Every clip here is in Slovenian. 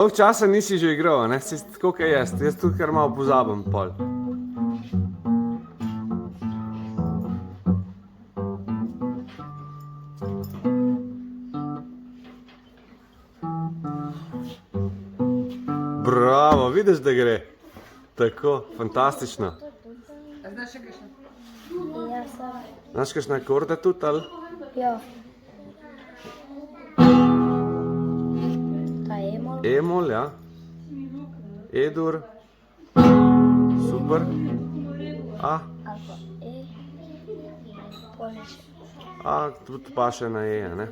Dolgo časa nisi že igral, ne? Si tako kaj jaz tudi kar malo pozabim pol. Bravo, vidiš, da gre. Tako, fantastično. Znaš še kakšno? Ja, sem. Znaš kakšna akorda tudi, ali? Ja. Ta emol. E-mol, ja. E-dur. Super. A. Ali pa E. Pol še. A, tudi pa še na E, ne?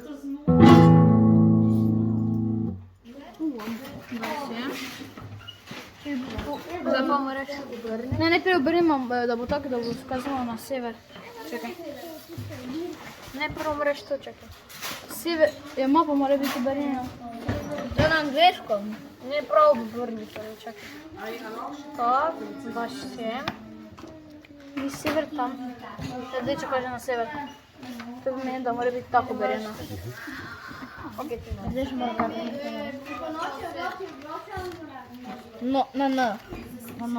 Zdaj pa moraš obrniti. Ne, najprej obrnimo, da bo tako, da bo skazalo na sever. Čakaj. Najprej moraš to čakaj. Sever, ja, mapa mora biti obrnjena. To je na angliškom. Ne prav obrniti, čakaj. Tako, baš sem. In sever tam. Zdaj če kaže na sever. To pomeni, da mora biti tako obrnjena. Zdaj še mora kazati. No, na N. Na N.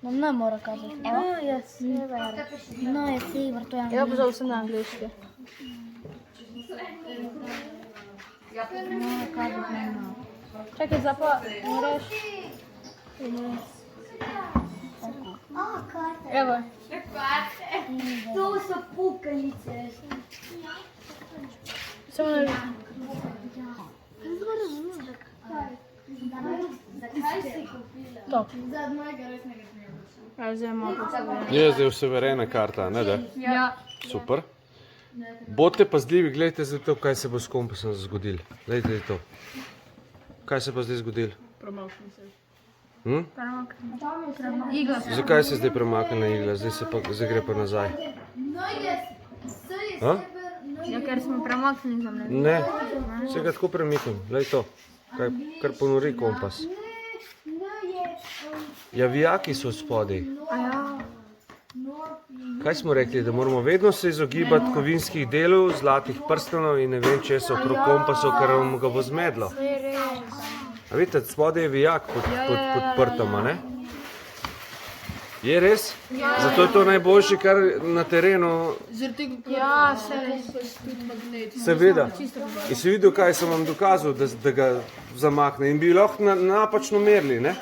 Na N mora kazati. Evo. Je sever. No, je sever, to je Ja, angliški. pozval sem na angliški. Mora kazati na N. Čakaj, zdaj pa moraš... Evo. To so pukalice. Samo na... To. Ja, zdaj malo posebej. Je zdaj suverena karta, ne da? Ja. Super. Bodite pazljivi, gledajte zdaj to, kaj se bo s kompasom zgodilo. Gledajte to. Kaj se pa zdaj zgodilo? Igla. Zakaj se zdaj premaknila igla? Zdaj gre pa nazaj. A? Ja, ker smo premaknili za mene. Ne, se ga tako premikam. Glej to, kar ponori kompas. Ja, vijaki so spodaj. Kaj smo rekli, da moramo vedno se izogibati kovinskih delov, zlatih prstanov in ne vem česa okrog kompasov, ker vam ga bo zmedlo. A vidite, spodaj je vijak pod prtom, a ne? Je res? Zato je to najboljši, kar na terenu. Ja, se Seveda. In si videl, kaj sem vam dokazal, da ga zamakne. In bi lahko napačno merili, ne?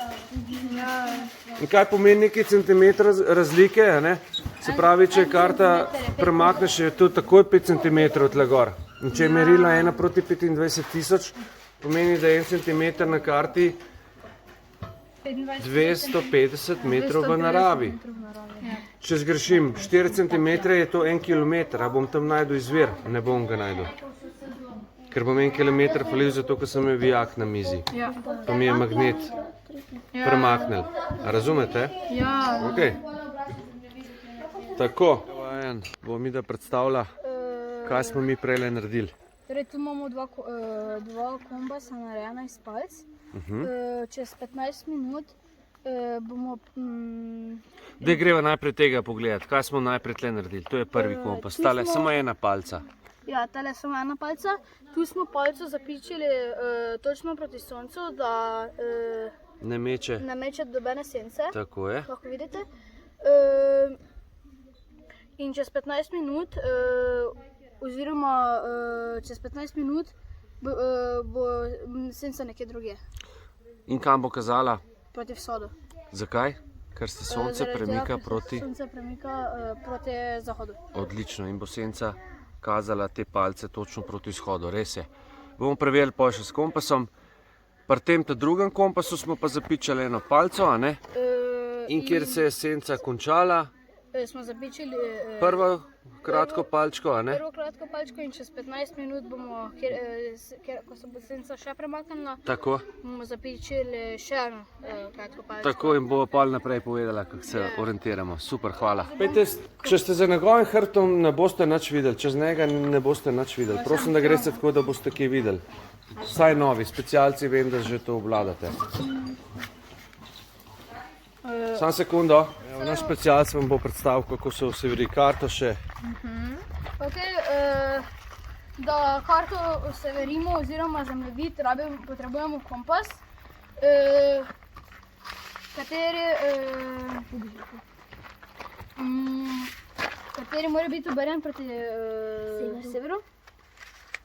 In kaj pomeni nekaj centimetra razlike, ne? Se pravi, če je karta premakneš, je to takoj 5 centimetrov tle gor. In če je merila 1 proti 25.000, pomeni, da je 1 centimeter na karti 250 metrov v naravi. Če zgrešim 4 cm, je to 1 kilometer. A bom tam najdel izvir? Ne bom ga najdel. Ker bom 1 kilometer falil zato, ker sem je vijak na mizi. To mi je magnet premaknil. A razumete? Ja. Ok. Tako. Bom mi da predstavlja, kaj smo mi prejle naredili. Torej, tu imamo dva kompasa narejena iz palc. Čez 15 minut bomo... Daj greva najprej tega pogledati, kaj smo najprej tle naredili. To je prvi kompas, tale samo ena palca. Ja, tale je samo ena palca. Tu smo palco zapičili točno proti soncu, da Ne meče. ne meče dobene sence. Tako je. Lahko vidite. In čez 15 minut, oziroma čez 15 minut, bo senca nekje drugje, In kam bo kazala? proti vzhodu. Zakaj? Ker se sonce Zaradi premika tega, ker se proti... Sonce premika proti zahodu. Odlično. In bo senca kazala te palce točno proti vzhodu. Res je. Bomo preverili pol še s kompasom. Pri tem drugem kompasu smo pa zapičali eno palco, a ne? In kjer se je senca končala, Smo zapičili prvo kratko palčko, a ne? prvo kratko palčko in čez 15 minut bomo, ko se bo senca še premaknila, Tako. bomo zapičili še eno kratko palčko. Tako in bo pol naprej povedala, kako se orientiramo. Super, hvala. Pejte, če ste za njegovim hrbtom, ne boste nič videli, čez njega ne boste nič videli. Prosim, da greste tako, da boste kaj videli. Vsaj novi, specialci vem, da že to obvladate. Samo sekundo. Evo, naš specialc vam bo predstavil, kako se useveri karto še. Ok, da karto severimo oziroma zemljevid potrebujemo kompas, kateri mora biti obrnjen proti severu.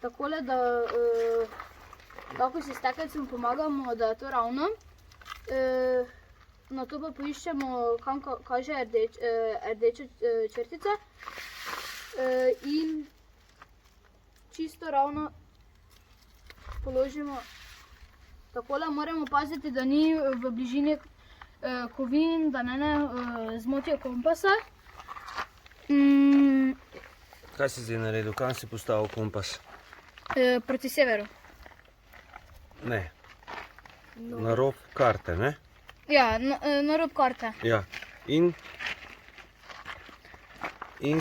Takole, da lahko si s stekelcem pomagamo, da je to ravno. Nato pa poiščemo, kam kaže rdeča črtica. In čisto ravno položimo. Takole moramo paziti, da ni v bližini kovin, da ne zmotijo kompasa. Kaj si zdaj naredil? Kam si postavil kompas? Proti severu. Ne. Na rob karte, ne? Ja, na rob karte. Ja. In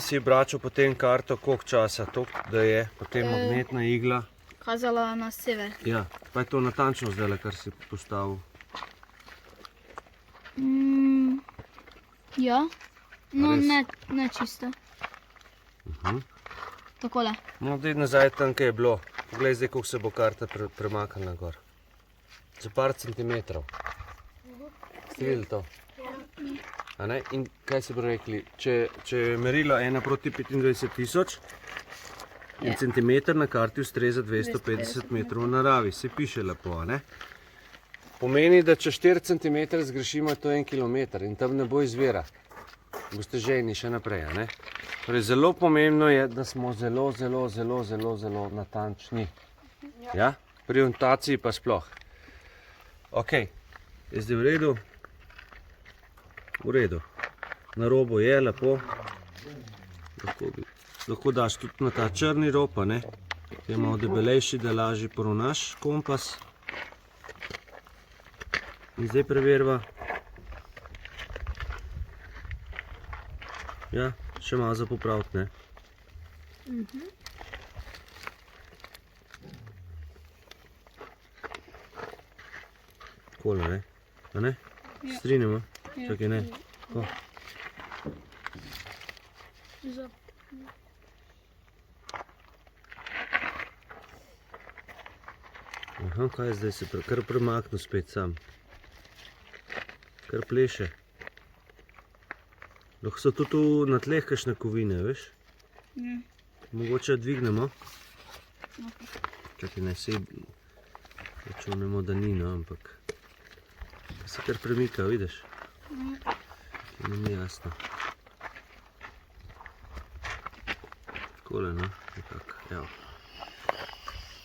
si obračal potem karto, koliko časa, da je potem magnetna igla. Kazala na sever. Ja, pa je to natančno zdajle, kar si postavil. Ja, no Res? ne čisto. Takole. No, daj nazaj tam, kaj je bilo. Poglej zdaj, koliko se bo karta premaknila gor. Za par centimetrov. Ste videli to? A ne? In kaj se bo rekli? Če je merilo 1:25.000 in centimeter na karti ustreza 250 metrov v naravi. Se piše lepo, a ne? Pomeni, da če 4 cm zgrešimo, je to 1 km in tam ne bo izvira. Boste žejni še naprej, a ne? Torej, zelo pomembno je, da smo zelo natančni. Ja? Pri orientaciji pa sploh. Ok, je zdaj v redu? V redu. Na robu je lepo. Lahko daš tudi na ta črni rob, a ne? Je malo debelejši, da lažje poravnaš kompas. In zdaj preveriva. Ja, še malo za popraviti, ne? Takole, ne? A ne? Strinjamo? Čakaj, ne? Tako. Aha, kaj je zdaj se kar premaknil spet sam? Kar pleše. Lahko so tudi tu na tleh kakšne kovine, veš? Mogoče dvignemo. Čakaj, ne, sej računamo, da ni, no, ampak se kar premika, vidiš? To ni jasno. Takole, no, nekako, evo.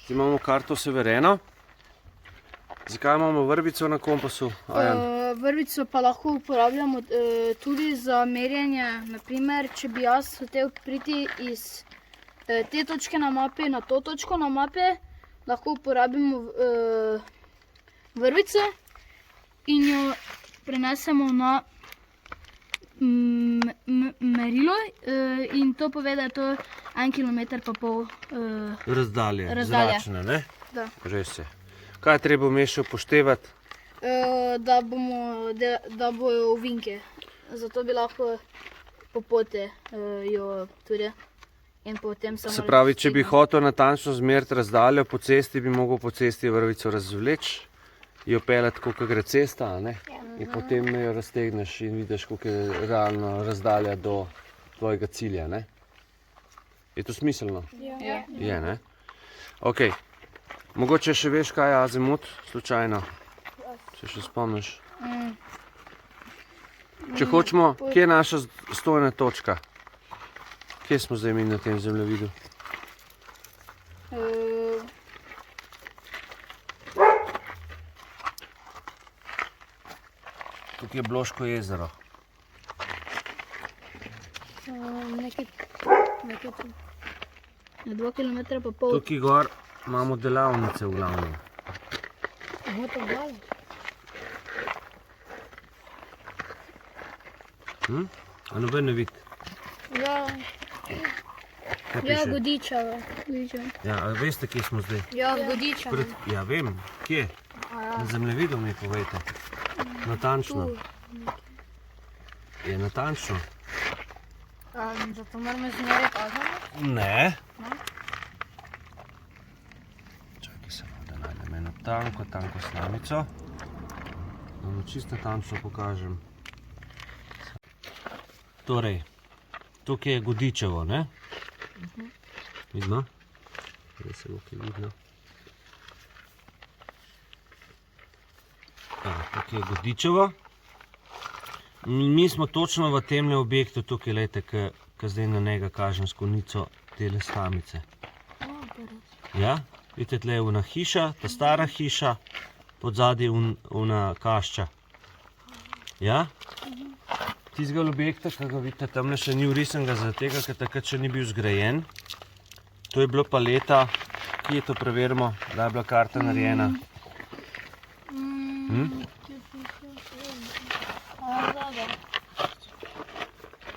Zdaj imamo karto severeno. Zakaj imamo vrvico na kompasu, Ajan? Vrvico pa lahko uporabljamo tudi za merjenje. Naprimer, če bi jaz hotel priti iz te točke na mapi na to točko na mapi, lahko uporabimo vrvico in jo prenesemo na merilo in to pove, da je to 1,5 km Razdalje, razdalje. zračne, ne? Da. Res je. Kaj je treba vmes še upoštevati? Da bojo ovinke. Zato bi lahko po poti jo tudi in potem samo... Se pravi, če bi hotel natančno zmeriti razdaljo po cesti, bi mogel po cesti vrvico razvleči, jo peljati, koliko gre cesta, a ne? In potem jo raztegneš in vidiš, koliko je realno razdalja do tvojega cilja, ne? Je to smiselno? Ja. Je, ne? Ok. Mogoče še veš, kaj je azimut, slučajno? Se še spomniš? Če hočemo, kje je naša stojna točka? Kje smo zdaj mi na tem zemljevidu? Tukaj je Bloško jezero. Nekaj tu. Na 2,5 km. Tukaj gor imamo delavnice v glavnem. A noben ne vidi? Ja, Kaj piše? Godičeva. Ja, a veste, kje smo zdaj? Ja, Godičeva. Ja, vem. Kje? Na zemljevidu mi povejte. Natančno. Je natančno? Zato moramo izmeriti, Ne. tanko slamico. Da vam čisto natančno pokažem. Torej, tukaj je Godičevo, ne? Vidno? Zdaj se bo kaj vidno. Tukaj je Godičevo. Mi smo točno v temle objektu tukaj, lejte, ki zdaj na njega kažem s konico tele slamice. Ja, vidite, tle je una hiša, ta stara hiša, pod zadnji una kašča. Ja? Tistega objekta, ki ga vidite, tamle še ni vrisenega, zaradi tega, ker takrat še ni bil zgrajen. To je bilo pa leta, kje to preverimo, da je bila karta narejena.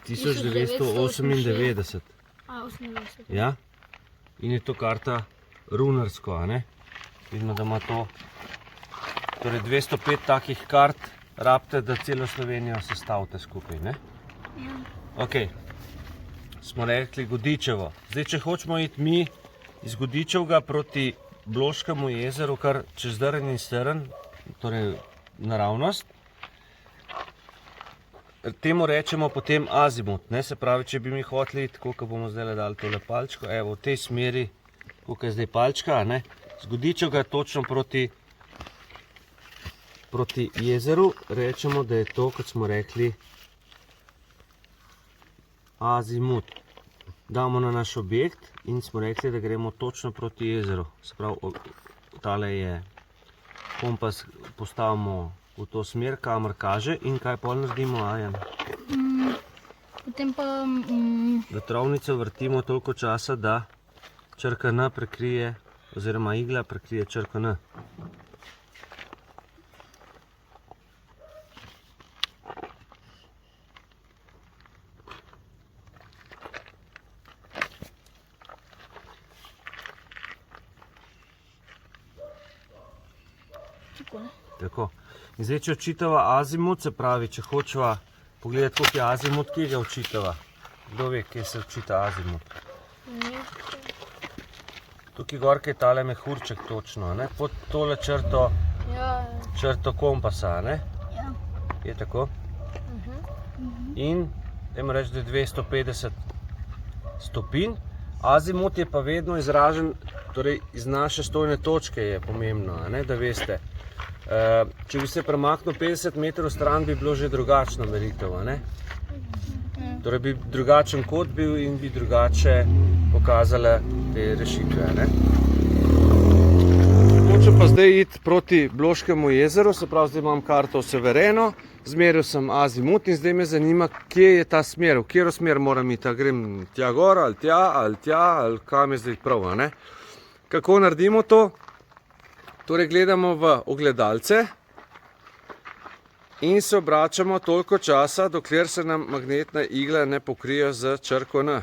1998. Ja? In je to karta runarsko, a ne? Vidimo, da ima to torej 205 takih kart, rabite, da celo Slovenijo sestavite skupaj, ne? Ja. Ok, smo rekli Godičevo. Zdaj, če hočemo iti mi iz Godičevega proti Bloškemu jezeru, kar čez Drn in Strn, torej naravnost, temu rečemo potem azimut, ne? Se pravi, če bi mi hoteli, tako kot bomo zdaj dali tole palčko, evo, v tej smeri, kot je zdaj palčka, ne? Z Godičevega točno proti jezeru, rečemo, da je to, kot smo rekli, azimut. Damo na naš objekt in smo rekli, da gremo točno proti jezeru. Se pravi, tale je kompas, postavimo v to smer, kamor kaže, in kaj pol naredimo, Ajan? Potem pa... Vetrovnico vrtimo toliko časa, da črka N prekrije, oziroma igla prekrije črko N. Tako. In zdaj, če očitava azimut, se pravi, če hočeva pogledati, koliko je azimut, kje ga očitava? Kdo ve, kje se očita azimut? Tukaj gorka je tale mehurček točno, ne? Pod tole črto kompasa, ne? Ja. Je tako? In, dajmo reči, da je 250 stopinj. Azimut je pa vedno izražen, torej iz naše stojne točke je pomembno, ne? Da veste. Če bi se premaknil 50 metrov stran, bi bilo že drugačno meritev, ne? Torej bi drugačen kot bil in bi drugače pokazale te rešitve, ne? Hočem pa zdaj iti proti Bloškemu jezeru, se pravi, zdaj imam karto severeno, zmeril sem azimut in zdaj me zanima, kje je ta smer, v katero smer moram iti, a grem tja gor, ali tja, ali kam je zdaj prav, ne? Kako naredimo to? Torej gledamo v ogledalce in se obračamo toliko časa, dokler se nam magnetna igla ne pokrije z črko N.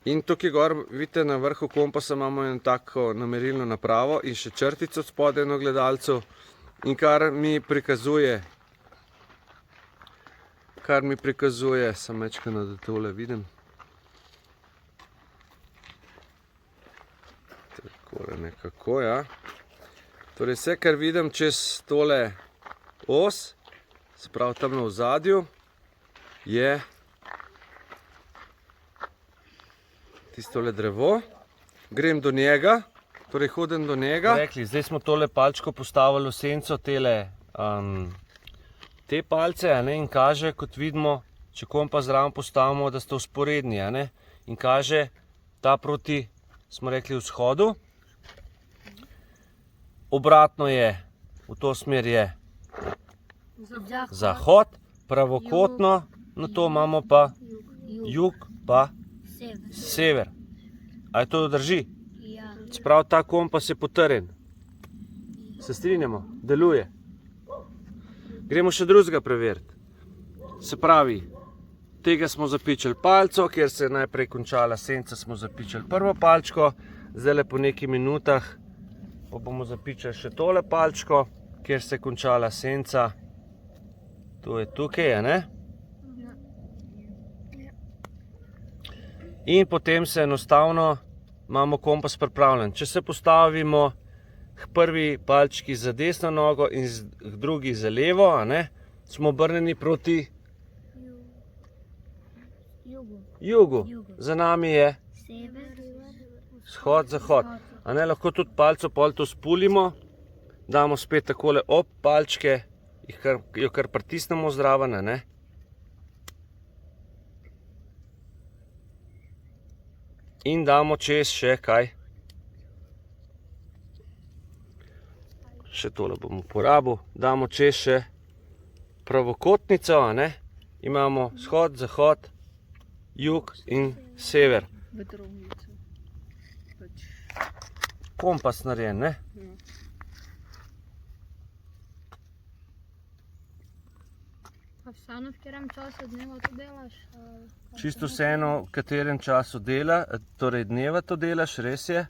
In tukaj gor, vidite, na vrhu kompasa imamo eno tako namerilno napravo in še črtico spodaj na ogledalcu. In kar mi prikazuje, sem mečkano, da tole vidim. Takole nekako, ja. Torej vse, kar vidim čez tole os, se pravi tam na ozadju, je tistole drevo. Grem do njega, torej hodim do njega. Rekli, zdaj smo tole palčko postavili v senco te palce, ne, in kaže, kot vidimo, če kompas zraven postavimo, da sta vzporedni, ne, in kaže ta proti, smo rekli, vzhodu. Obratno je, v to smer je zahod, pravokotno, na to imamo pa jug, pa sever. A je to drži? Ja. Sprav ta kompas je potrjen. Se strinjamo? Deluje. Gremo še drugega preveriti. Se pravi, tega smo zapičali palco, kjer se je najprej končala senca, smo zapičali prvo palčko, zdaj po nekaj minutah pa bomo zapičali še tole palčko, kjer se je končala senca. To je tukaj, ne? In potem se enostavno imamo kompas pripravljen. Če se postavimo prvi palčki za desno nogo in drugi za levo, a ne, smo obrnjeni proti jugu. Za nami je vzhod, zahod. A ne, lahko tudi palco pol to spulimo, damo spet takole ob palčke, jo kar pritisnemo zraven, a ne. In damo čez še kaj. Še tole bom uporabil. Damo čez še pravokotnico, a ne. Imamo vzhod, zahod, jug in sever. Kompas narejen, ne? Pa vseeno, v katerem času dneva to delaš? Čisto vseeno, v katerem času torej dneva to delaš, res je.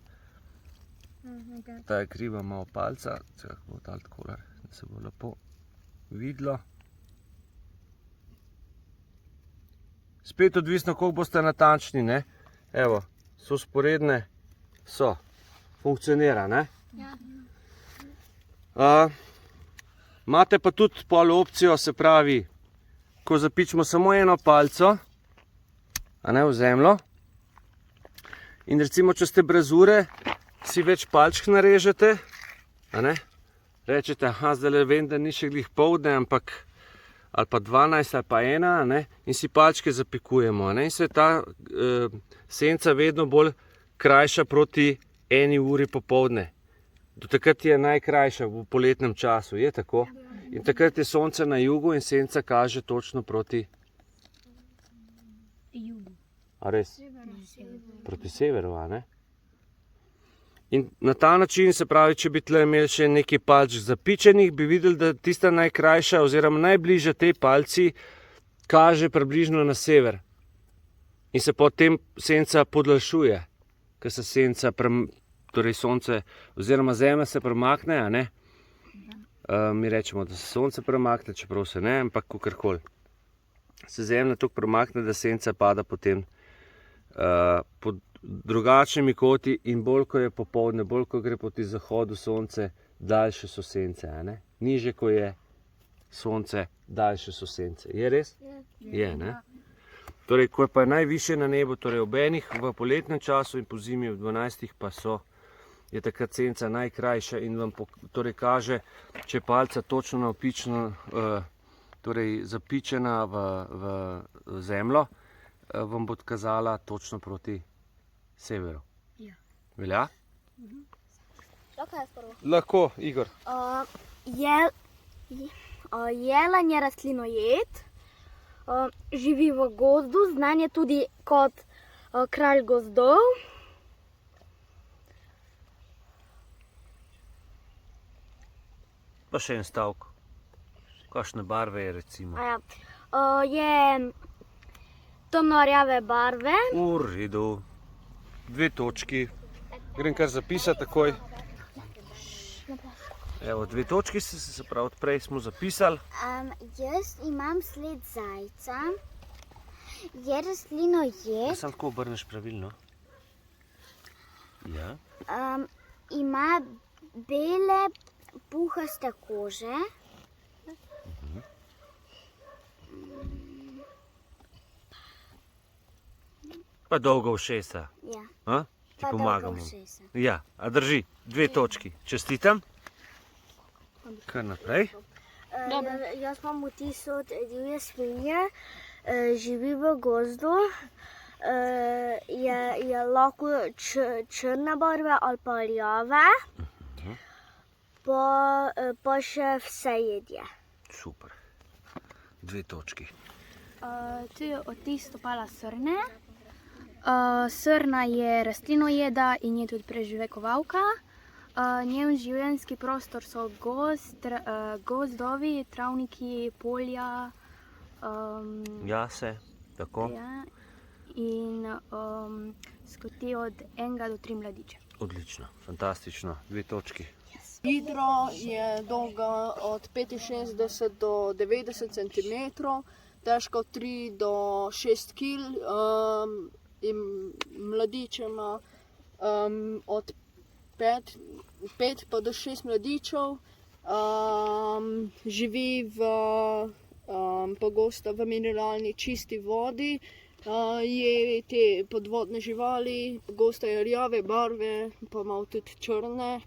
Ta je kriva malo palca, bo dal takole, da se bo lepo videlo. Spet odvisno, koliko boste natančni, ne? Evo, so sporedne, so. Funkcionira, ne? Imate pa tudi pol opcijo, se pravi, ko zapičimo samo eno palco, a ne, v zemljo, in recimo, če ste brez ure, si več palčk narežete, a ne, rečete, aha, zdaj vem, da ni še glih poldne, ampak ali pa 12 ali pa 1, a ne, in si palčke zapikujemo, a ne, in se ta senca vedno bolj krajša proti 1 uri popoldne. Do takrat je najkrajša v poletnem času, je tako? In takrat je sonce na jugu in senca kaže točno proti jugu. A res? Proti severu, a ne? In na ta način, se pravi, če bi tle imeli še nekaj palčk zapičenih, bi videli, da tista najkrajša oziroma najbližja tej palci kaže približno na sever. In se potem senca podaljšuje, ker se senca, torej sonce oziroma zemlja se premakne, a ne? Mi rečemo, da se sonce premakne, čeprav se ne, ampak kakorkoli. Se zemlja toliko premakne, da senca pada potem pod drugačnimi koti in bolj, ko je popoldne, bolj, ko gre proti zahodu sonce, daljše so sence, a ne? Niže, ko je sonce, daljše so sence. Je res? Je, ne? Torej, ko je pa najvišje na nebu, torej ob enih v poletnem času in po zimi v 12 pa je takrat senca najkrajša in vam torej kaže, če je palca točno navpično, torej zapičena v zemljo, vam bo kazala točno proti severu. Ja. Velja? Lahko jaz prvo? Lahko, Igor. Jelen je rastlinojed, živi v gozdu, znan je tudi kot kralj gozdov. Pa še en stavek. Kakšne barve je recimo? Je temnorjave barve. V redu. 2 točki. Grem kar zapisati takoj. Evo, 2 točki, se pravi, odprej smo zapisali. Jaz imam sled zajca. Je rastlinojed. Samo tako obrneš pravilno. Ja. Ima bele puhaste kože. Pa dolgo ušesa. Ja. Ti pomagamo. Ja, a drži. 2 točki. Čestitam. Kar naprej. Jaz imam vtis od divje svinje, živi v gozdu, je lahko črne barve ali pa rjave, pa še vse jedje. Super. 2 točki. Tu je odtis stopala srne. Srna je rastlinojeda in je tudi preživekovalka. Njen življenjski prostor so gozdovi, travniki, polja. Jase, tako. Ja, in skoti od 1 do 3 mladiče. Odlično, fantastično. 2 točki. Hidra je dolga od 65 do 90 cm, težka od 3 do 6 kg in mladičema od 5 pa do 6 mladičev. Živi pogosto v mineralni čisti vodi. Je te podvodne živali, pogosto je rjave barve, pa malo tudi črne,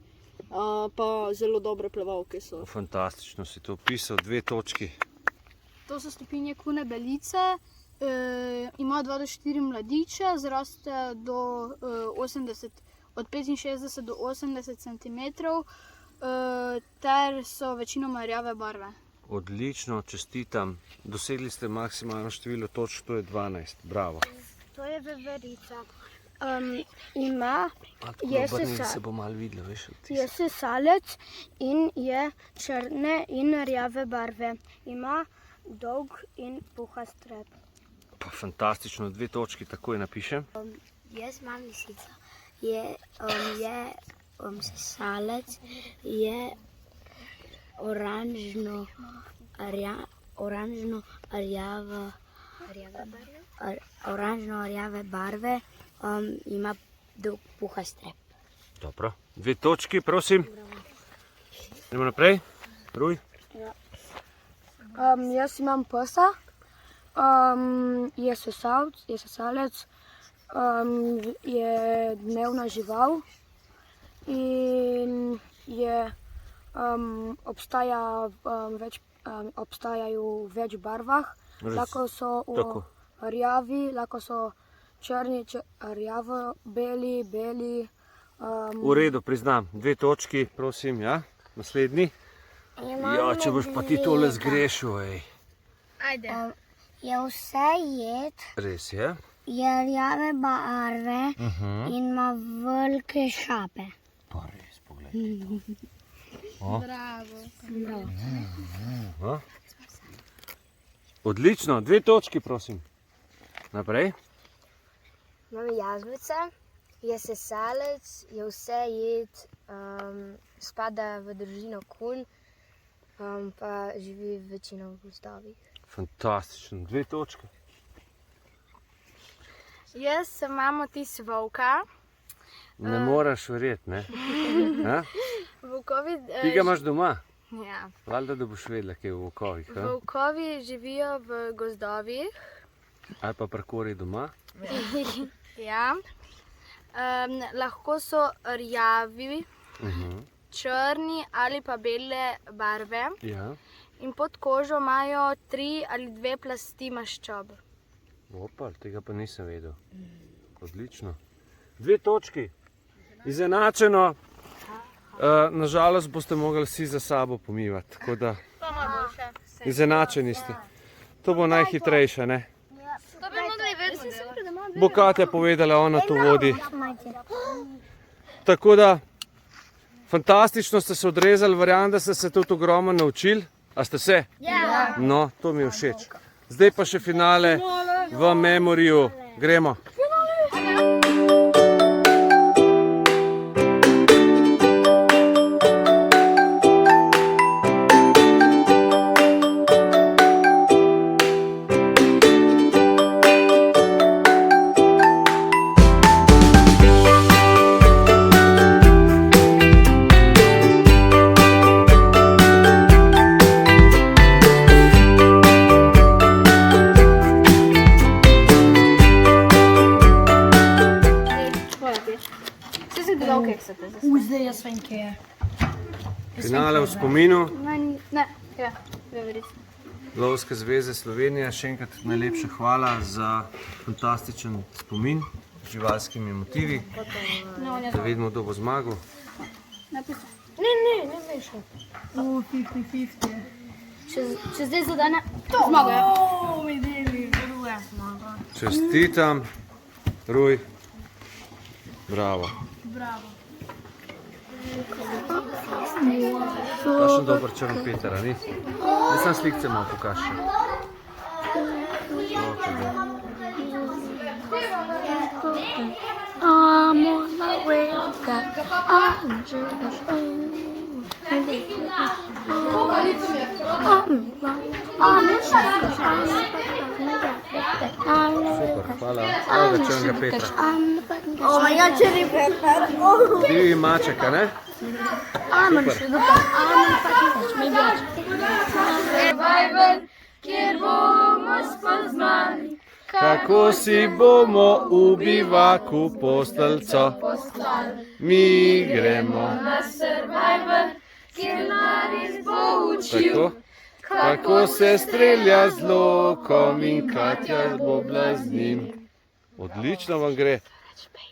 pa zelo dobre plavalke so. Fantastično si to opisal, 2 točki. To so stopinje kune belice, ima 2 do 4 mladiče, zraste do 80, od 65 do 80 cm, ter so večinoma rjave barve. Odlično, čestitam. Dosegli ste maksimalno število točk, to je 12. Bravo. To je veverica. Ima se bo malo videlo, veš, je sesalec in je črne in rjave barve. Ima dolg in puhast rep. Pa fantastično, 2 točki, takoj napišem. Jaz imam lisico. Je sesalec, je oranžno-rjave barve, ima dolg puhast rep. Dobro, 2 točki, prosim. Idemo naprej. Ruj. Jaz imam psa, je sesalec, je dnevna žival in je obstajajo v več barvah. Lahko so rjavi, lahko so črni, rjavo, beli. V redu, priznam. 2 točki, prosim, ja. Naslednji. Ja, če boš pa ti tole zgrešil, ej. Ajde. Je vse jed, Res je. je rjave barve in ima velike šape. Pa res, poglej. Bravo. Odlično, 2 točki, prosim. Naprej. Imam jazvice, je sesalec, je vse jed, spada v družino kun, pa živi večino v gozdovih. Fantastično, 2 točke. Jaz sem mamo tis volka. Ne moreš verjeti, ne? Volkovi, Ti ga imaš doma? ja. Valjda, da boš vedela, kaj je v volkovih. Volkovi živijo v gozdovih. Ali pa prekori doma. Ja. Lahko so rjavi, črni ali pa bele barve. Ja. In pod kožo imajo 3 ali 2 plasti maščob. Opa, tega pa nisem vedel. Odlično. 2 točki. Izenačeno. Nažalost boste mogli vsi za sabo pomivati. Tako da izenačeni ste. To bo najhitrejše, ne? To bi mogli vedeti. Bo Katja povedala, ona to vodi. Tako da, fantastično ste se odrezali, verjamem, da ste se tudi ogromno naučili. A ste se? Ja. No, to mi je všeč. Zdaj pa še finale v memoriju. Gremo. Zdaj jaz vem, kje je. Finale v spominu. Ne, ja, veverica. Lovske zveze Slovenije, še enkrat najlepša hvala za fantastičen spomin z živalskimi motivi. Da vidimo, kdo bo zmagal. Ne mešaj. 50-50. Če zdaj zadane, zmaga. Čestitam. Ruj. Bravo. Kakšen dober črn Peter, a ni? Jaz sem slikce malo pokažem. I'm on my way back. I'm just Super, hvala. Evo ga črnega Petra. Oh my god, cherry pepper. Oh. Divji maček, a ne? Survival, kjer bomo spoznali, Kako si bomo v bivaku postelco, mi gremo. na survival, kjer nas bo učil. Tako, kako se strelja z lokom in Katja bobla z njim. Odlično vam gre,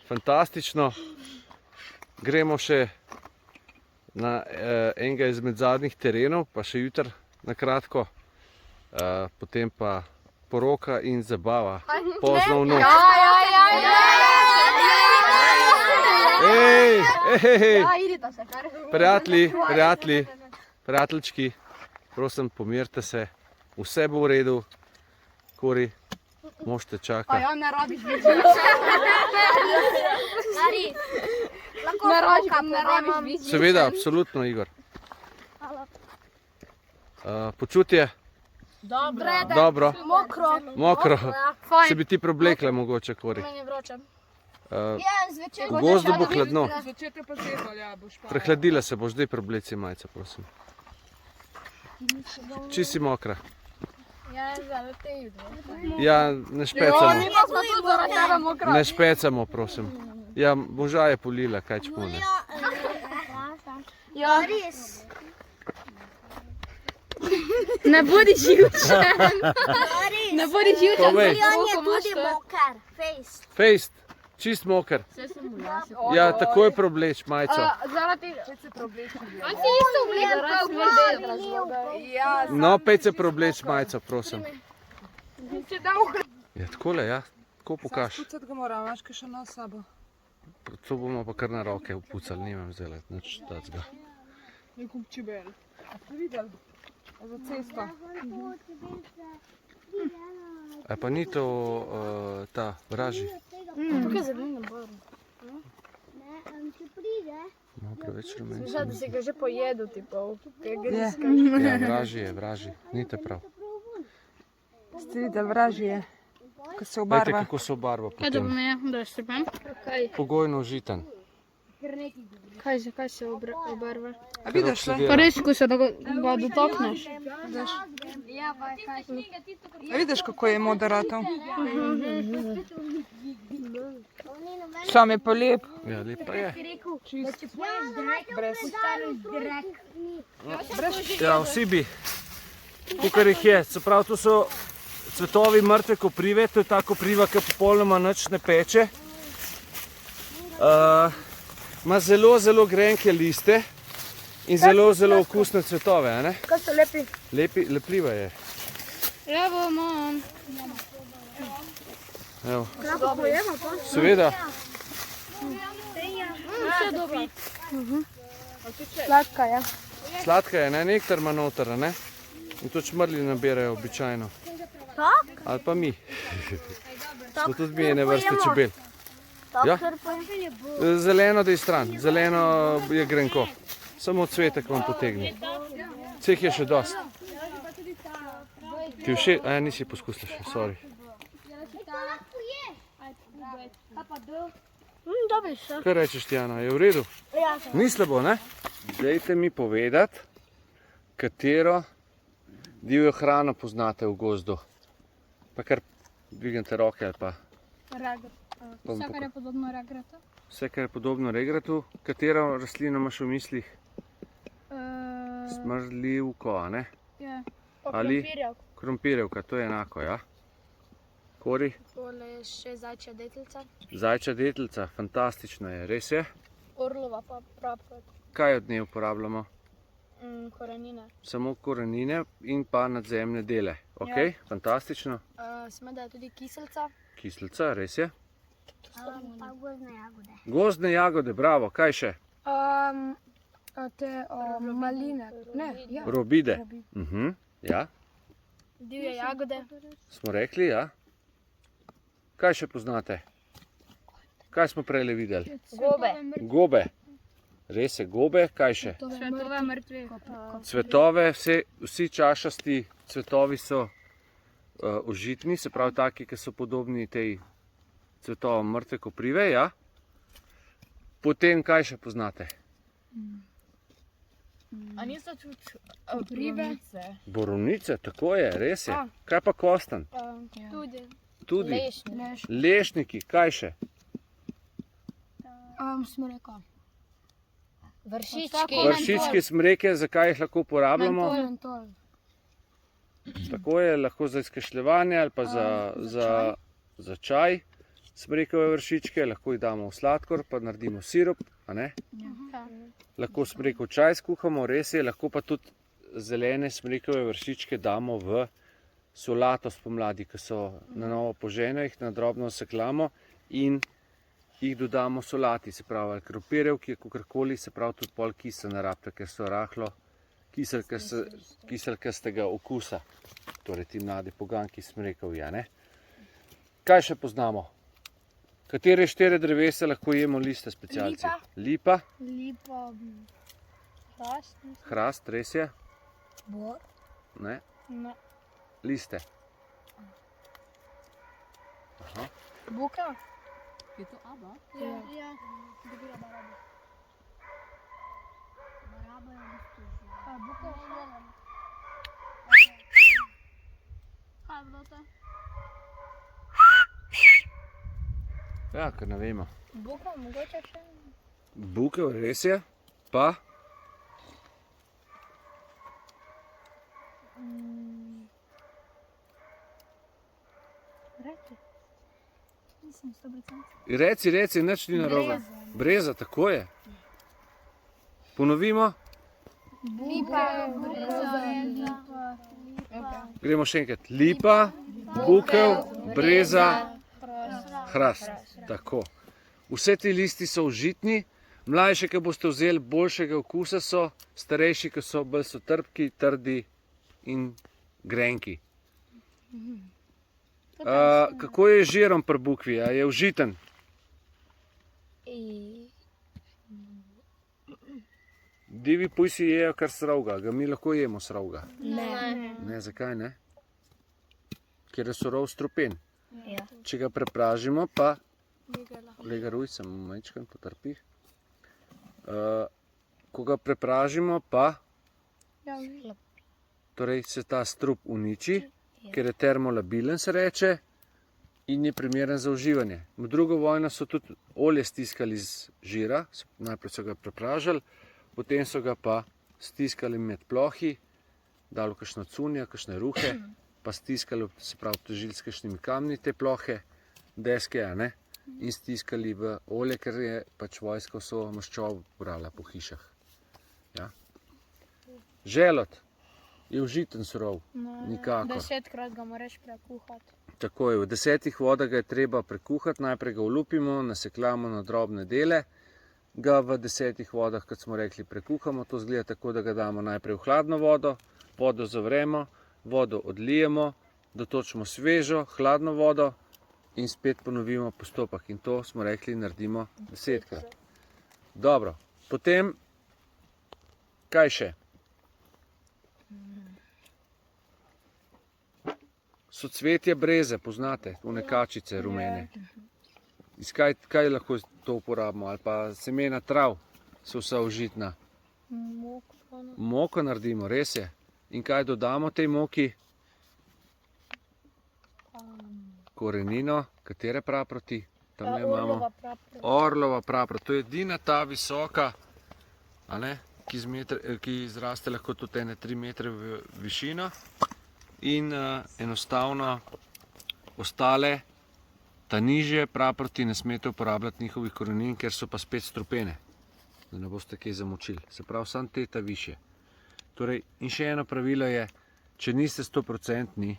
fantastično. Gremo še na enega izmed zadnjih terenov, pa še jutri na kratko. Potem pa poroka in zabava, pozno v noč. Ej, prijatelji, prijateljčki, prosim, pomirite se, vse bo v redu, Kori, mož te čaka. Ne rabiš biti. Ne rabiš biti. Seveda, absolutno, Igor. Počutje? Dobro. Mokro. Se bi ti preblekla mogoče, Kori. Meni je vroče. V gozdu bo hladno. Zvečer te pa zebal, ja, boš pa. Prehladila se boš, zdaj prebleci majico, prosim. Čist si mokra. Ja, zaradi te jutro. Ja, ne špecamo. Pa smo tudi zaradi tebe mokra. Ne špecamo, prosim. Ja, moža je polila, kaj čpune. Ja. Ne bodi živčen. Ne bodi živčen. Povej. Moker, face. Fejst, čist moker. Ja, takoj probleč majico. Zaradi... On si isto oblekel, kot glede. No, pejte se probleč majico, prosim. Ja, takole, ja. Tako pokaž. Pucat ga moram, imaš kaj še nos s sabo. To bomo pa kar na roke upucali, nimam zdaj nič tacga. Nekom čibel. A ste videli? Za cesto. A pa ni to ta vraži? Tukaj je zelena barva. Malo preveč rumen. Žal, da si ga že pojedel, tipov. Je. Ja, vraži, nite prav. Ste videli, vražji je. Ko se Dajte, obarva. kako se obarva Kaj to potem. pomeni, da se pem? Kaj? Pogojno užitan. Kaj se obarva? A vidiš le? Pa res, ko se ga dotakneš. A vidiš, kako je moderator? Sam je pa lep. Ja, lepa je. Ja, vsi bi. Kukar jih je. Se pravi, to so cvetovi mrtve koprive. To je ta kopriva, ki popolnoma nič ne peče. Ima zelo, zelo grenke liste in zelo, zelo okusne cvetove, a ne? Kaj so lepi? Lepljiva je. Evo, imam. Evo. Lahko pojemo pa? Seveda. Vse dobro. Sladka je. Sladka je, ne? Nektar ima noter, a ne? In to čmrli nabirajo običajno. Ali pa mi. Smo tudi mi ene vrste čebel. Ja. Zeleno da je stran, zeleno je grenko. Samo cvetek vam potegne. Ceh je še dost. Ti všeč? A ja, nisi poskusila še, sorry. Dobri so. Kaj rečeš, Tijana, je v redu? Ni slabo, ne? Dajte mi povedati, katero divjo hrano poznate v gozdu. Pa kar dvignete roke ali pa... Vse, kar je podobno regratu. Vse, kar je podobno regratu. Katero rastlino imaš v mislih? Smrdljivko, a ne? Ja. Ali krompirjevka, to je enako, ja? Kori? Tole je še zajčja deteljica. Zajčja deteljica, fantastično je, res je? Orlova pa prapot. Kaj od nje uporabljamo? Korenine. Samo korenine in pa nadzemne dele. Ok, fantastično. Smeda je tudi kiselca. Kislica, res je? Pa gozne jagode. Gozdne jagode, bravo, kaj še? Te maline. Ne, ja. Robide. Ja, Divje jagode. smo rekli, ja. Kaj še poznate? Kaj smo prejle videli? Gobe. Gobe. Res je, gobe, kaj še? Svetove mrtve. Cvetove, vsi čašasti cvetovi so užitni, se pravi taki, ki so podobni tej cvetovom mrtve koprive. Ja? Potem kaj še poznate? A niso tudi ribe? Borovnice, tako je, res je. Kaj pa kostanj? Tudi. Lešniki, kaj še? Smo rekel. Vršički, smreke, zakaj jih lahko uporabljamo? Mentol. Tako je, lahko za izkašljevanje ali pa za čaj. Smrekove vršičke, lahko jih damo v sladkor, pa naredimo sirup. A ne? Lahko smrekov čaj skuhamo, res je, lahko pa tudi zelene smrekove vršičke damo v solato spomladi, ki so na novo požene, jih na drobno seklamo in jih dodamo solati, se pravi ali krompirjevki, kakorkoli, se pravi tudi pol kisel rabite, ker so rahlo kiselkastega okusa, torej ti mladi poganjki smrekov. Ja, ne? Kaj še poznamo? Katere 4 drevesa lahko jemo liste specialci? Lipa. Hrast, res je. Bor. Ne. Liste. Aha. Buka? Je to aba? Ja. Dobila barabo. Barabo je v bistvu že. Buka je zelen. Kaj je bilo to? Ja, ker ne vemo. Buka, mogoče še? Bukev, res je. Pa? Reki. Nisem 100%. Reci, nič ni narobe. Breza, tako je. Ponovimo. Lipa, breza. Gremo še enkrat. Lipa, bukev, breza, hrast. Tako. Vse ti listi so užitni. Mlajše, ki boste vzeli, boljšega okusa so. Starejši, ki so bolj so trpki, trdi in grenki. Kako je žirom pri bukvi? A je užiten? Divji pujsi jejo kar srovga. Ga mi lahko jemo srovga? Ne, zakaj ne? Ker je surov strupen. Ja. Če ga prepražimo, pa kolega Ruj, sem majčkan potrpi. Ko ga prepražimo, pa torej se ta strup uniči, ker je termolabilen, se reče, in je primeren za uživanje. V drugo vojno so tudi olje stiskali iz žira, najprej so ga prepražali, potem so ga pa stiskali med plohi, dali kakšno cunja, kakšne ruhe, pa stiskali, se pravi, obtožili s kakšnimi kamni te plohe, deske, a ne? In stiskali v olje, ker je pač vojska vso maščobo brala po hišah. Ja? Želod je užiten surov, nikakor. 10-krat ga moraš prekuhati. Tako je, v 10 vodah ga je treba prekuhati, najprej ga olupimo, nasekljamo na drobne dele, ga v 10 vodah, kot smo rekli, prekuhamo. To izgleda tako, da ga damo najprej v hladno vodo, vodo zavremo, vodo odlijemo, dotočimo svežo, hladno vodo in spet ponovimo postopek. In to smo rekli, naredimo 10-krat. Dobro, potem kaj še? Socvetje breze, poznate, one kačice rumene. Kaj lahko to uporabimo? Ali pa semena trav so vsa užitna. Moko naredimo, res je. In kaj dodamo tej moki? Korenino, katere praproti? Tam imamo orlova praprot. To je edina ta visoka, a ne, ki zraste lahko tudi 3 metre v višino. In enostavno ostale, ta nižje praproti, ne smete uporabljati njihovih korenin, ker so pa spet strupene, da ne boste kaj zamočili. Se pravi, samo te ta višje. Torej, in še eno pravilo je, če niste 100%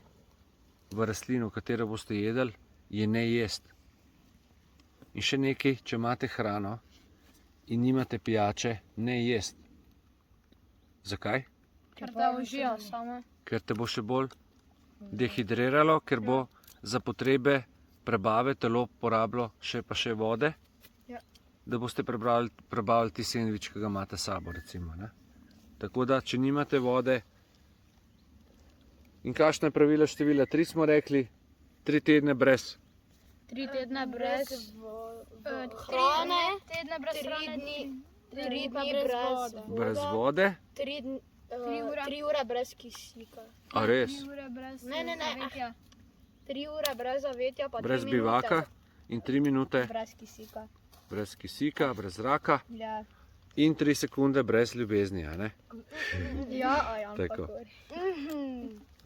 v rastlino, katero boste jedli, je ne jesti. In še nekaj, če imate hrano in nimate pijače, ne jesti. Zakaj? Ker te užijo samo. Ker te bo še bolj dehidriralo, ker bo za potrebe prebave telo porabilo še pa še vode, da boste prebavili ti sendvič, ki ga imate s sabo, recimo. Ne? Tako da, če nimate vode, In kakšna je pravila števila 3 smo rekli? 3 tedne brez. 3 tedne brez hrane, 3 tedne brez hrane, 3 dni brez Brez vode. 3 ure brez kisika. A res? 3 ure brez Ne. zavetja. 3 ure brez zavetja, pa 3 Brez minute bivaka in 3 minute brez kisika. brez kisika, brez zraka Ja. in 3 sekunde brez ljubezni, a ne? Ja, Tako.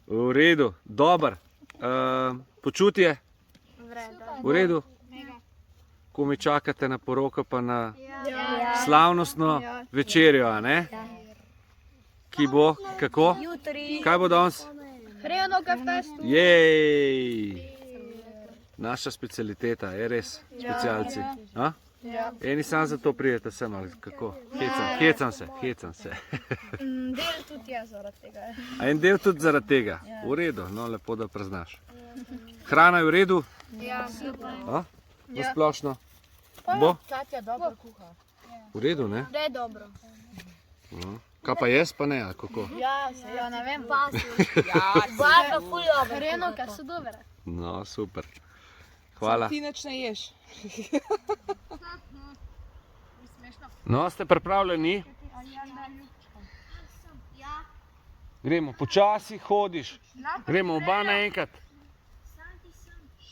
V redu, dober. Počutje? V redu? Ko mi čakate na poroko pa na slavnostno večerjo, a ne? Ki bo, kako? Kaj bo danes? Hrenovke v testu. Jej! Naša specialiteta, je res, specialci. A? Eni sam za to prijete sem, ali kako? Hecam se. Del tudi jaz zaradi tega. A en del tudi zaradi tega? V redu, no lepo, da priznaš. Hrana je v redu? Ja, super. A? V splošno? Bo? Katja dobro kuha. V redu, ne? Da je dobro. Kaj pa jaz, pa ne, ali kako? Ja, ne vem. Baka ful dobro. Hrenovke so dobre. No, super. Hvala. Ti nič ne ješ. No, ste pripravljeni? Gremo, počasi hodiš. Gremo oba naenkrat.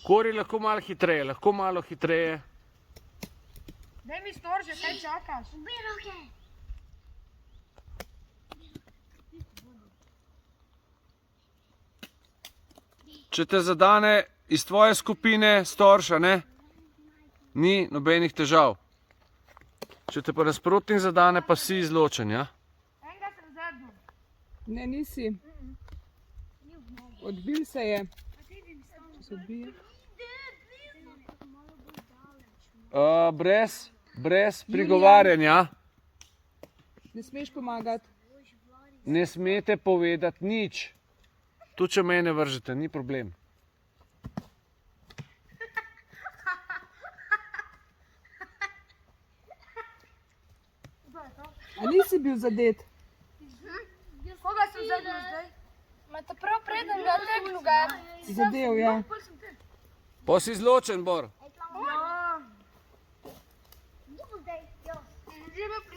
Kori lahko malo hitreje. Daj mi storže, kaj čakaš? Če te zadane iz tvoje skupine storša, ne? Ni nobenih težav. Če te pa nasprotnik zadane, pa si izločen, ja? Ne, nisi. Odbil se je. Brez prigovarjanja. Ne smeš pomagati. Ne smete povedati nič. Tu, če mene vržete, ni problem. A nisi bil zadet? Koga si zadel zdaj? Ma te prav preden ga teknu ga. Zadev, ja. Pa si izločen, Bor.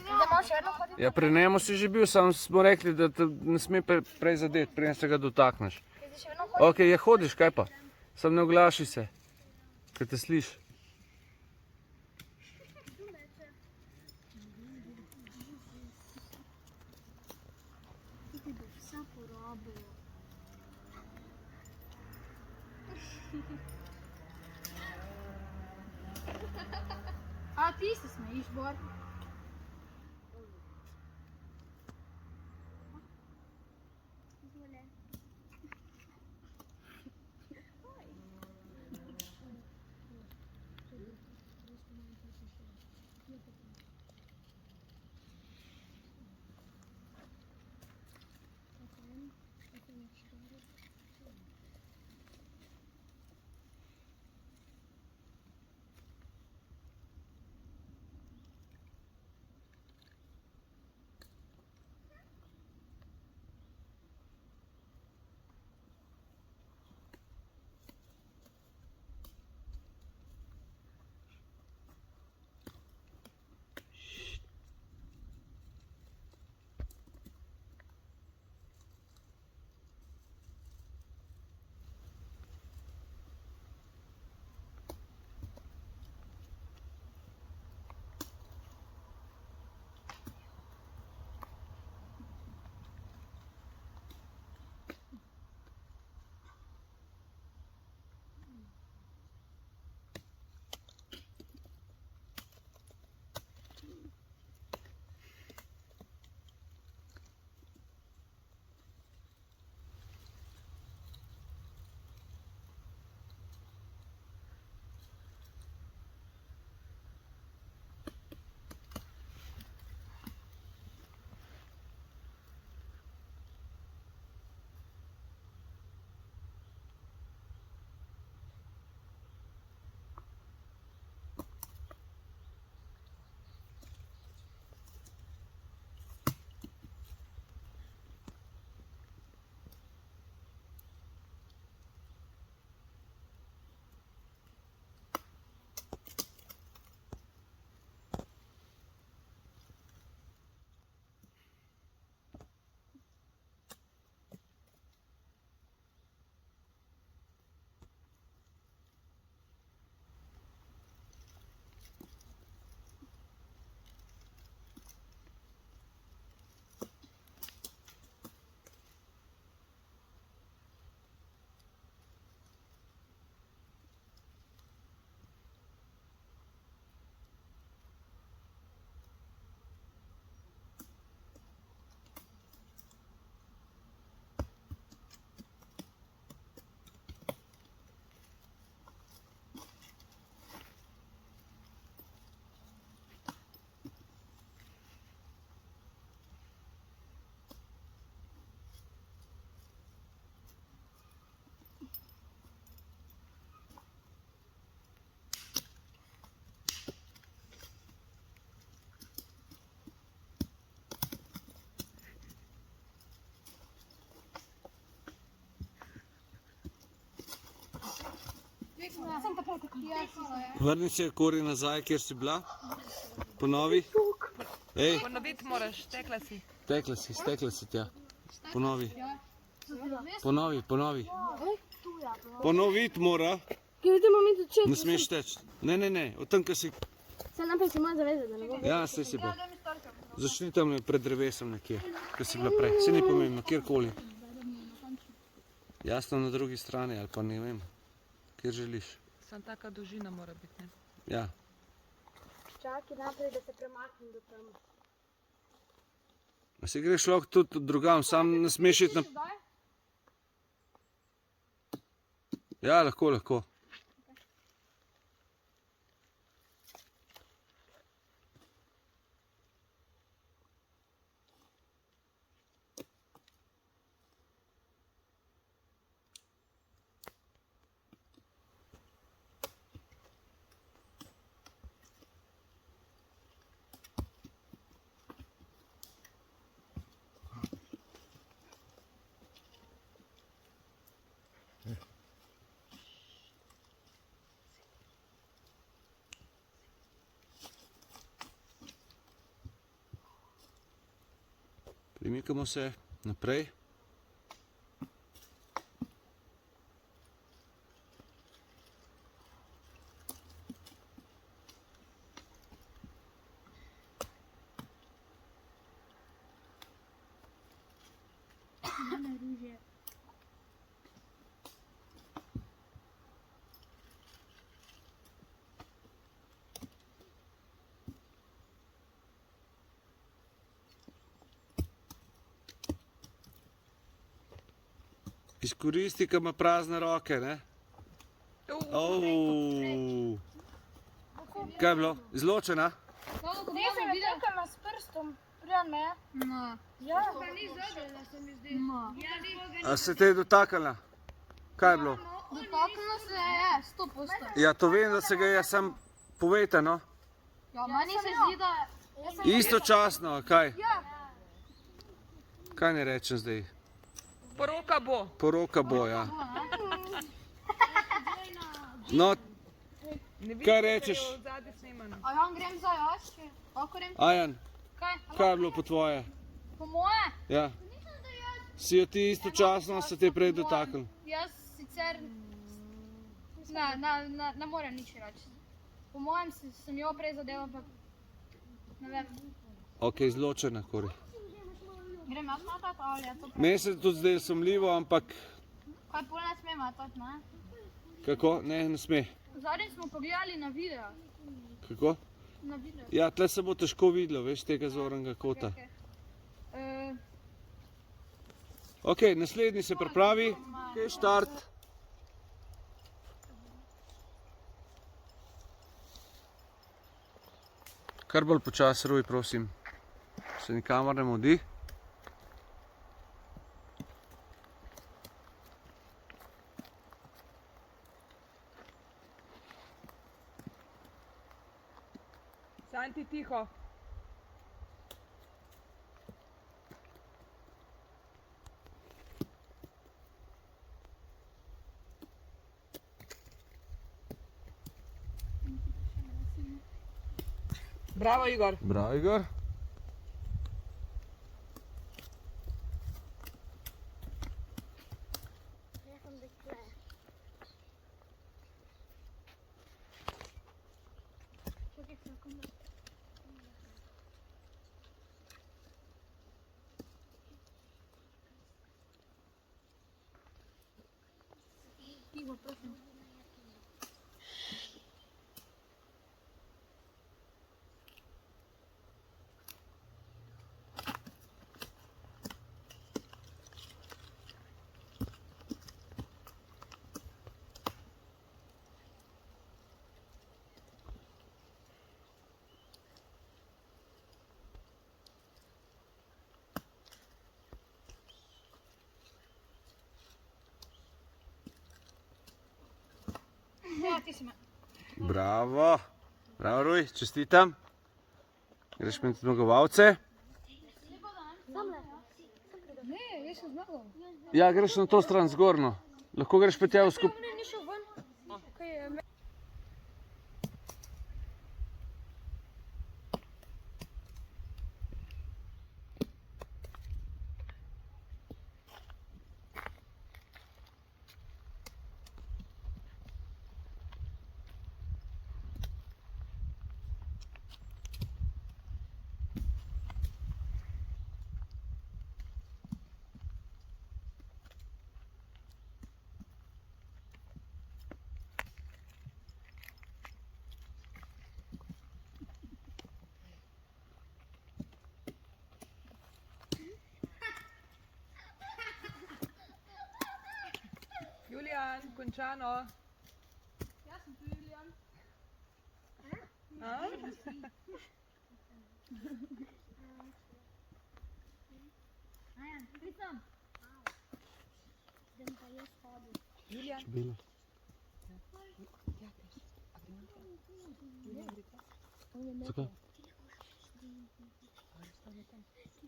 Da imaš še eno hoditi. Ja, pri njemu si že bil, samo smo rekli, da te ne sme prej zadeti, preden se ga dotakneš. Ok, ja hodiš, kaj pa? Sam ne oglaši se, kaj te sliši. A ti se smejiš, Bor? Vrni se, Kori, nazaj, kjer si bila. Ponovi. Ej, Ponoviti moraš, tekla si. stekla si tja. Ponovi. Ponovi. Ponoviti mora. Ne smeš teči. Ne, od tam, kjer si. Sem naprej si moja zaveza, da ne bo. Ja, saj si bo. Začni tam pred drevesom nekje, kjer si bila prej. Se ni pomembno, kjerkoli. Jasno na drugi strani, ali pa ne vem, kjer želiš. Sam taka dolžina mora biti, ne? Ja. Čakaj naprej, da se premaknem do tam. A si greš lahko tudi drugam, sam ne smeš iti na... Ja, lahko. Premikamo se naprej. Izkoristi, ko ima prazne roke, ne? Kaj je bilo? Izločena? Nisem je tekala s prstom, prijel me. Ja. A se te je dotaknila? Kaj je bilo? Dotaknilo se je, 100%. Ja, to vem, da se ga je, sam povejte, no? Ja, meni se zdi, da... Istočasno, kaj? Kaj ne rečem zdaj? Poroka bo. Poroka bo, ja. No, kaj rečeš? Ajan, grem za jaz? Lahko grem? Ajan, Kaj? kaj je bilo po tvoje? Po moje? Ja. Si jo ti istočasno, se te prej dotaknil? Jaz sicer... Ne morem nič reči. Po mojem sem jo prej zadela, ampak... Ne vem. Ok, izločena, Kori. Grem jaz matati ali je to... Meni se tudi zdaj sumljivo, ampak Kaj pol ne sme matati, ne? kako? Ne sme. Zadnjič smo pogledali na video. Kako? Na video. Ja, tle se bo težko videlo, veš, tega zornega kota. Ok, naslednji se pripravi. Ok, štart. Kar bolj počasi ruj, prosim. Se nikamor ne mudi. Santi, tiho. Bravo, Igor. Bravo, Igor. Tiho, prosim. Ja, ti si me. Bravo. Bravo, Ruj, čestitam. Greš med zmagovalce. Ne, jaz sem zmagal. Ja, greš na to stran zgorno. Lahko greš pa tja v skup. Ne, ni šel ven. Kaj je, Julian, končano. Jaz sem tu Julian. A? Čebela. Zakaj?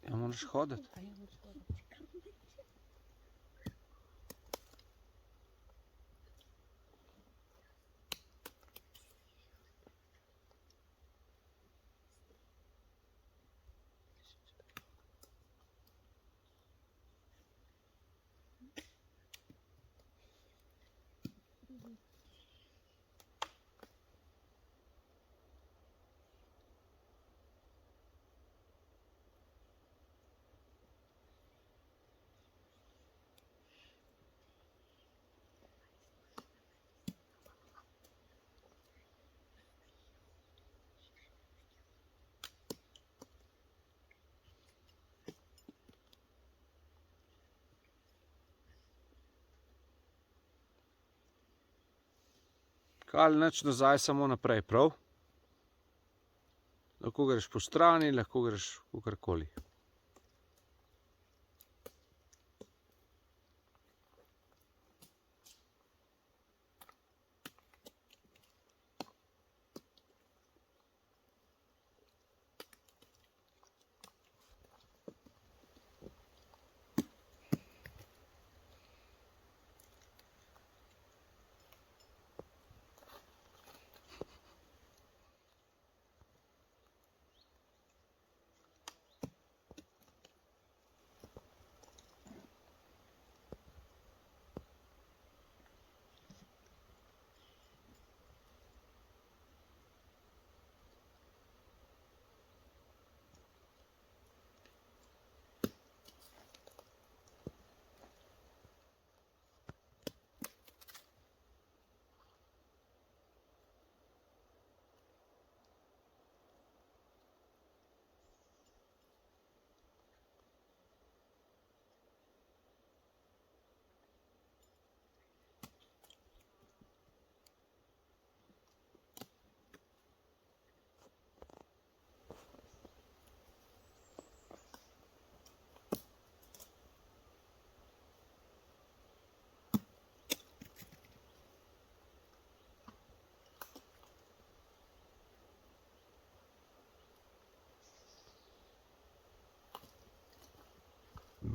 Ja, moraš hoditi. Kaj, nič nazaj, samo naprej, prav? Lahko greš po strani, lahko greš kakorkoli.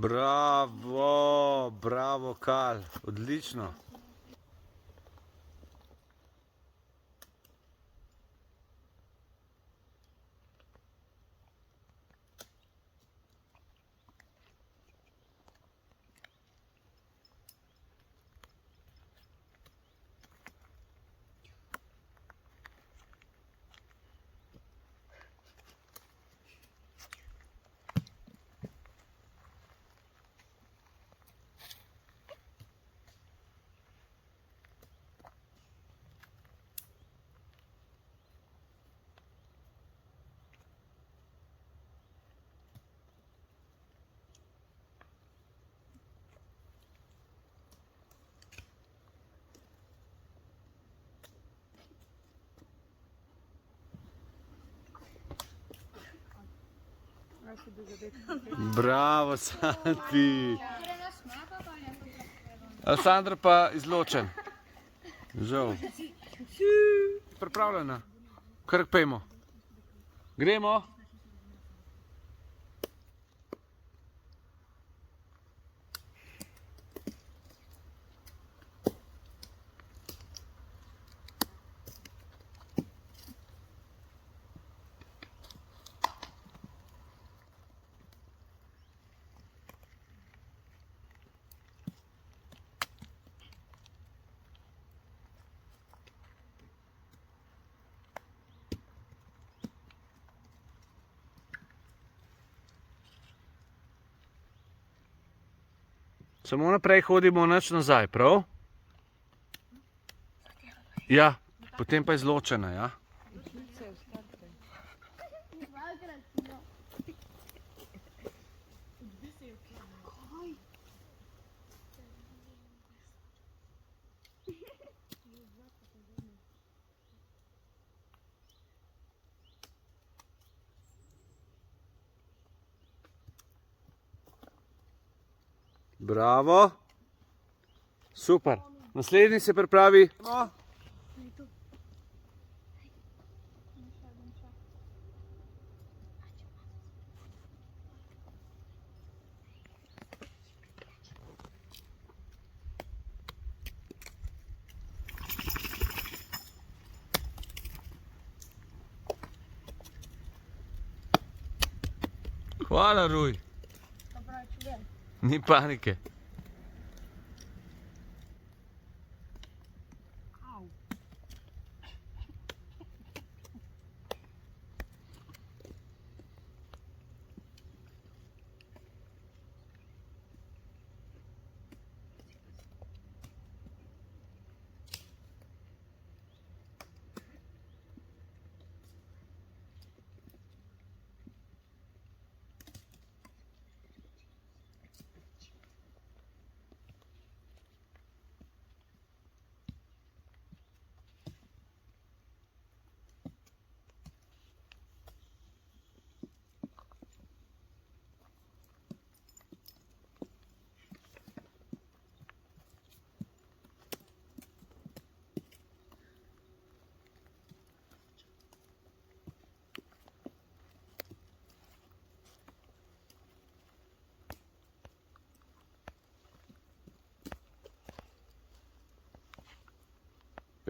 Bravo, bravo, Kal, odlično. Bravo, Santi. Sandra pa izločen. Žal. Pripravljena. Kar pejmo. Gremo. Samo naprej hodimo, nič nazaj, prav? Ja, potem pa izločena, ja. Bravo. Super. Naslednji se pripravi. Hvala, Ruj. Ni panike.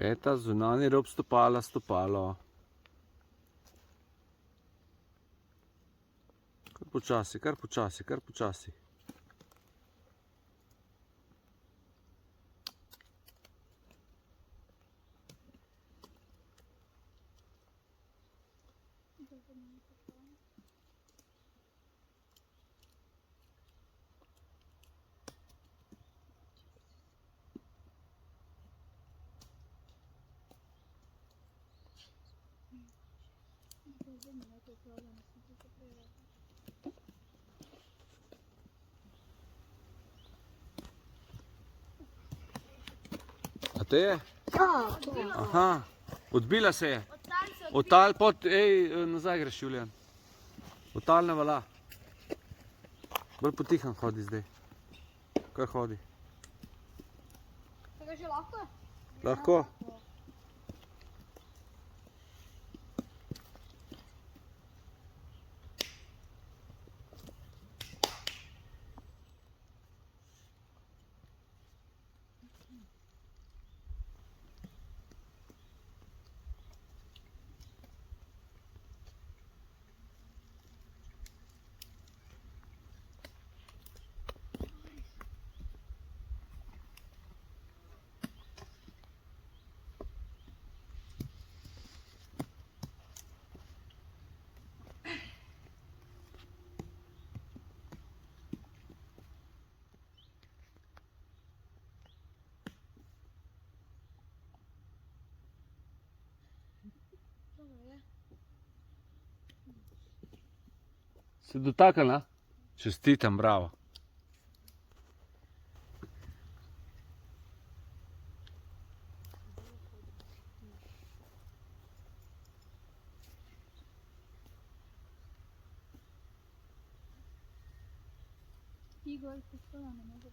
Peta, zunanji rob stopala, stopalo. Kar počasi, kar počasi, kar počasi. A te je? Ja, to. Aha, odbila se je. Od tal pod, nazaj greš, Julijan. Od tal ne vala. Bolj potihan hodi zdaj. Kaj hodi? Tega že lahko? Lahko? Se dotaknila? Čestitam, bravo. Igor, pistola ne može.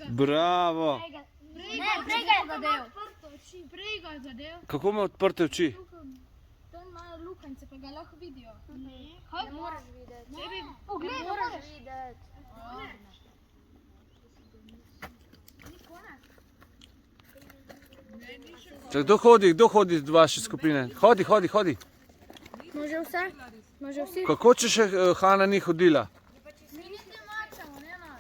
Bravo. Ne, prej ga je zadev. Prej ga je zadev. Kako ima odprte oči? To imajo lukance, pa ga lahko vidijo. Ne moreš videti. Poglej, Ne moreš videti. Čak, kdo hodi iz vaše skupine? Hodi, hodi, hodi. Može vse? Može vsi? Kako če še Hana ni hodila? Mi niti mačamo, ne na.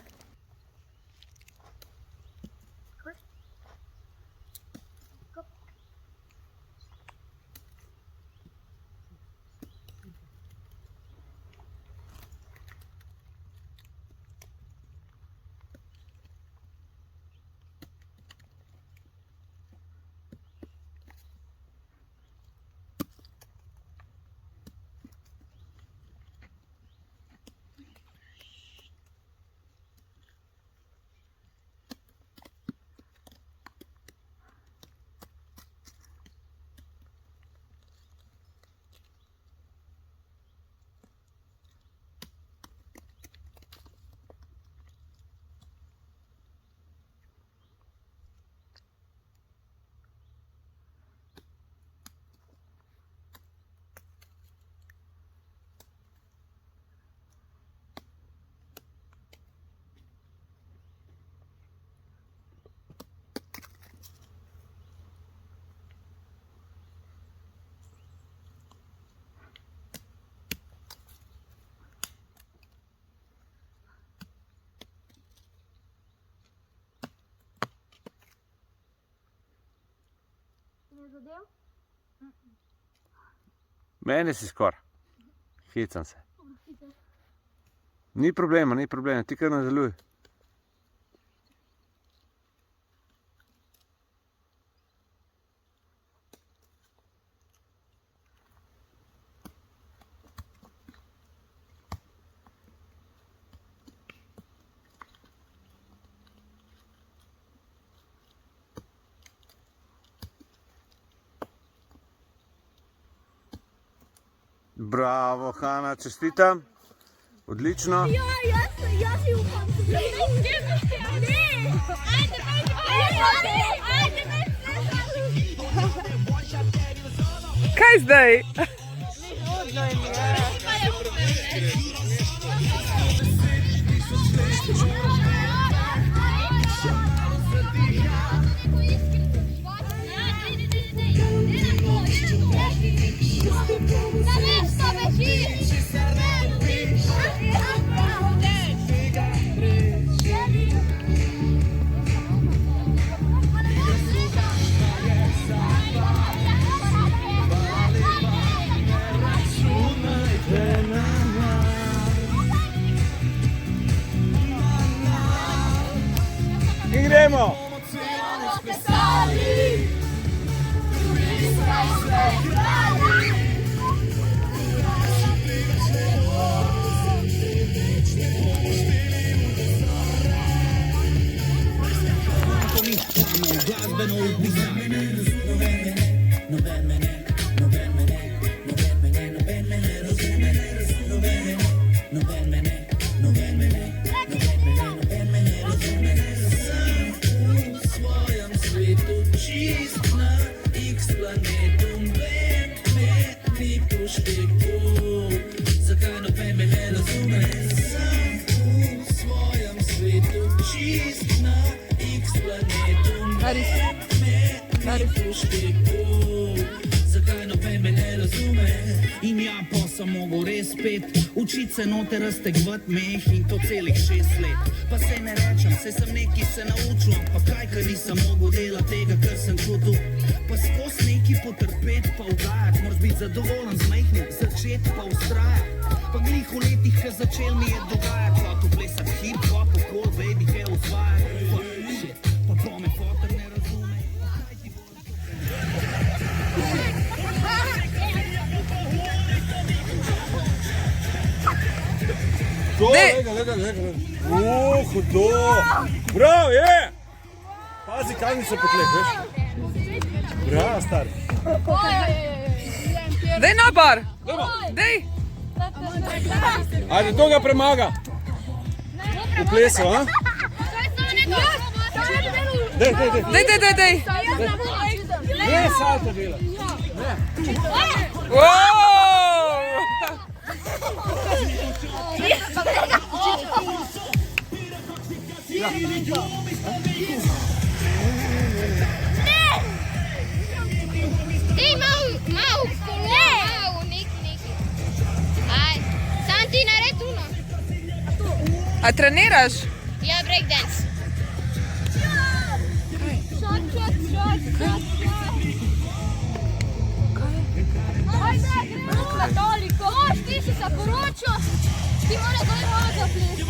zadev? Mene si skoraj. Hecam se. Ni problema, ti kar nadaljuj. Bravo, Hana, čestitam. Odlično. Jaz si upam. Kaj zdaj? In gremo! In ja, pa sem mogel res spet učit se noter raztegbati meh in to celih 6 let. Pa se ne rečem, se sem neki se naučil, ampak kaj, ker nisem mogel delati tega, kar sem čutil. Pa skos neki potrpeti pa ugajati, moraš biti zadovoljen z majhnim, začeti pa ustrajati. Pa glih v letih, ker začel mi je dogajati, pa tu plesati hip-hop, okol, baby, kaj usvajati. Fuck shit, pa me fotor ne razume. To, lega. Hudo. Prav, je! Pazi, kaj mi se potlek, veš? Prav, stari. Dej napar! Dej! Ajde, to ga premaga. V plesu, a? Dej. Dej! Ne, salto dela. Wow! Dej malo kolo, malo, neki. Aj, sam ti naredi uno. A treniraš? Ja, breakdance. Šot. Ajde, gremo toliko. Moš, ti si se poročil, ti mora doj malo zaplesati.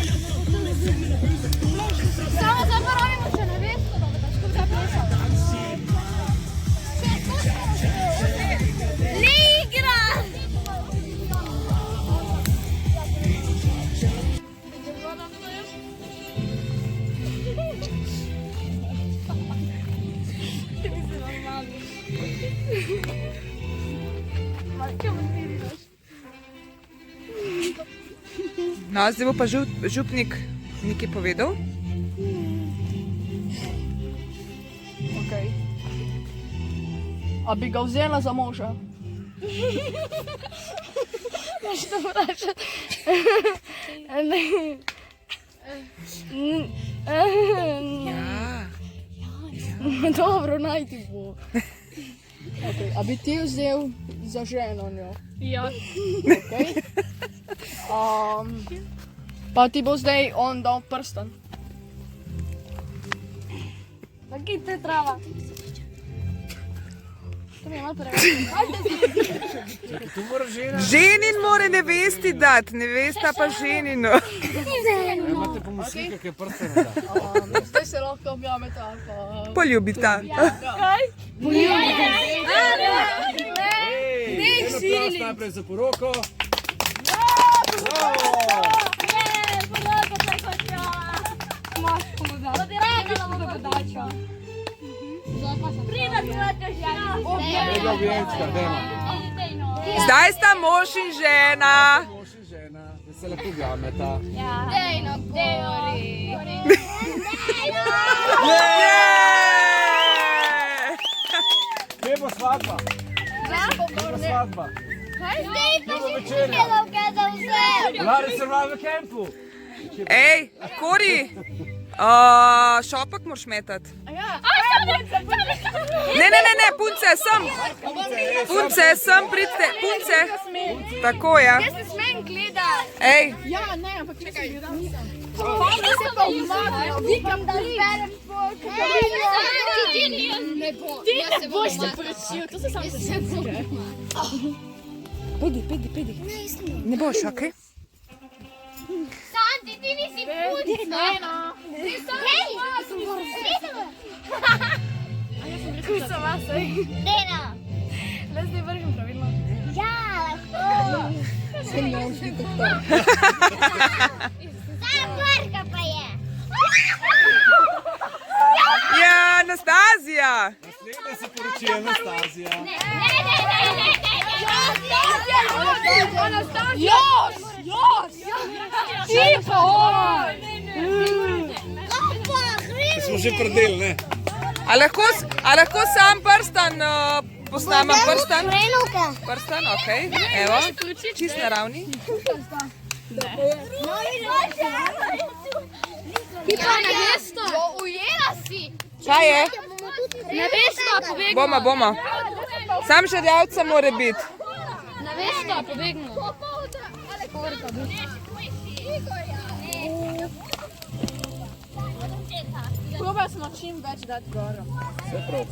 Samo zaboravimo, če ne veš, da boš kot zaplesal. Ne igra! No, zdaj bo pa župnik nekaj povedal. Okay. A bi ga vzela za moža? Veš, to vprašati. Ja. Dobro, najti bo. Okay. A bi ti vzel za ženo njo? Ja. Okay. Pa ti bo zdaj on dal prsten. Taki te trava. To mi je malo preveč. Ženin mora nevesti dati, nevesta pa ženino. Imate pomočnika, ki je prste ne da. Zdaj se lahko objamete ali pa... Poljubita. En aplavz najprej za poroko. Tega vjenčka, dajmo. Zdaj sta mož in žena. Mož in žena, da se lahko objameta. Kje bo svadba? Kje bo svadba? Kje bo večerja? Vlade se v kampu. Ej, Kori, šopak moraš metati. Ne, punce, sem. Punce, sem, pridite, punce. Tako, ja. Jaz ne smem gledati. Ej, Ja, ne, ampak čekaj, pa se pa umaknejo, vikam, da zberem Ne bo, jaz se boš se poročil, to se samo se pedi. Ne boš, okej? Santi, ti nisi punca. Dena. Le zdaj vrgem pravilno. Ja, lahko. Sam vrka pa je. Ja, Anastazija. Naslednja se poroči Anastazija. Smo že predel, ne? A lahko sam prstan posnamem prstan? Prenuka. Prstan, okej. Evo, čist naravni. Ti pa nevesto. Ujela si. Kaj je? Nevesto, pobegnila. Bomo. Sam žerjavca mora biti. Nevesto, pobegnila. Probaj smo čim več dati goro. Vse prav.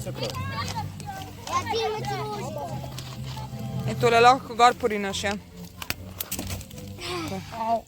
Ja, ti imaš ružko. In tole lahko gor porinaš, ja. Au.